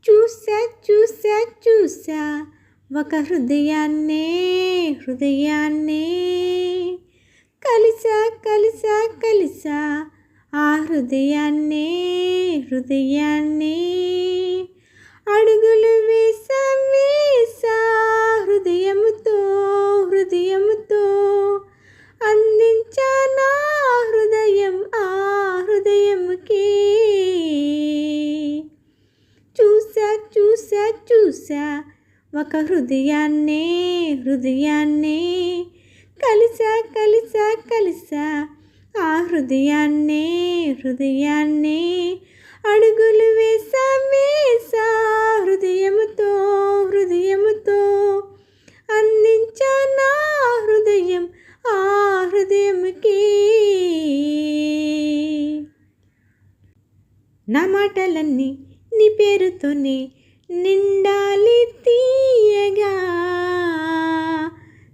చూసా చూసా చూసా ఒక హృదయాన్నే హృదయాన్నే కలిసా కలిసా కలిసా ఆ హృదయాన్నే హృదయాన్నే అడుగులు వేసా వేసా హృదయముతో హృదయముతో అందించా నా హృదయం ఆ హృదయముకే చూసా చూసా చూసా ఒక హృదయాన్నే హృదయాన్నే కలిసా కలిసా కలిసా ఆ హృదయాన్నే హృదయాన్నే అడుగులు వేసా వేసా హృదయముతో హృదయముతో అందించా నా హృదయం ఆ హృదయముకే నా మాటలన్నీ నీ పేరుతోనే నిండాలి తీయగా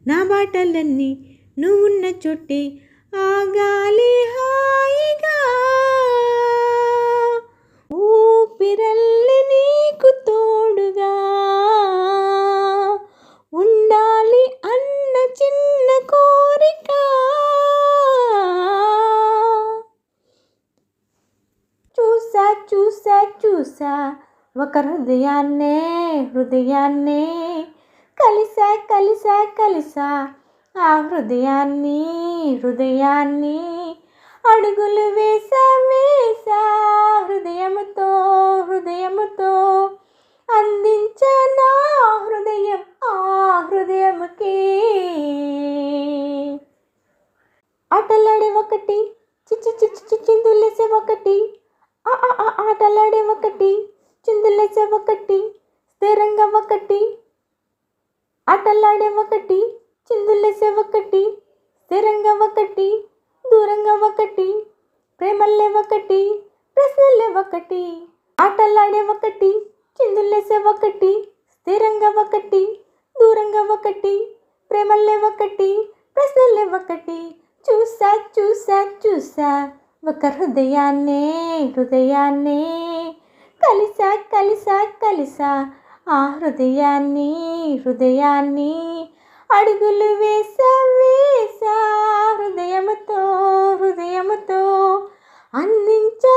నా బాటలన్నీ నువ్వున్న చోటే ఆగాలి హాయిగా ఊపిరల్లి నీకు తోడుగా ఉండాలి అన్న చిన్న కోరిక చూసా చూసా చూసా ఒక హృదయాన్నే హృదయాన్నే కలిసా కలిసా కలిసా ఆ హృదయాన్ని హృదయాన్ని అడుగులు వేసా వేసా హృదయముతో హృదయముతో అందించా నా హృదయం ఆ హృదయముకే ఆటలాడే ఒకటి చిచ్చి చిచ్చి చిందులేసే ఒకటి ఆటలాడే ఒకటి చిందులేసే ఒకటి స్థిరంగా ఒకటి ఆటలాడే ఒకటి చిందులేసే ఒకటి స్థిరంగా ఒకటి దూరంగా ఒకటి ప్రేమల్లే ఒకటి ప్రశ్నలే ఒకటి ఆటలాడే ఒకటి చిందులేసే ఒకటి స్థిరంగా ఒకటి దూరంగా ఒకటి ప్రేమల్లే ఒకటి ప్రశ్నలే ఒకటి చూసా చూసా చూసా ఒక హృదయాన్నే హృదయాన్నే కలిసా కలిసా కలిసా ఆ హృదయాన్ని హృదయాన్ని అడుగులు వేసా వేసా హృదయముతో హృదయముతో అందించా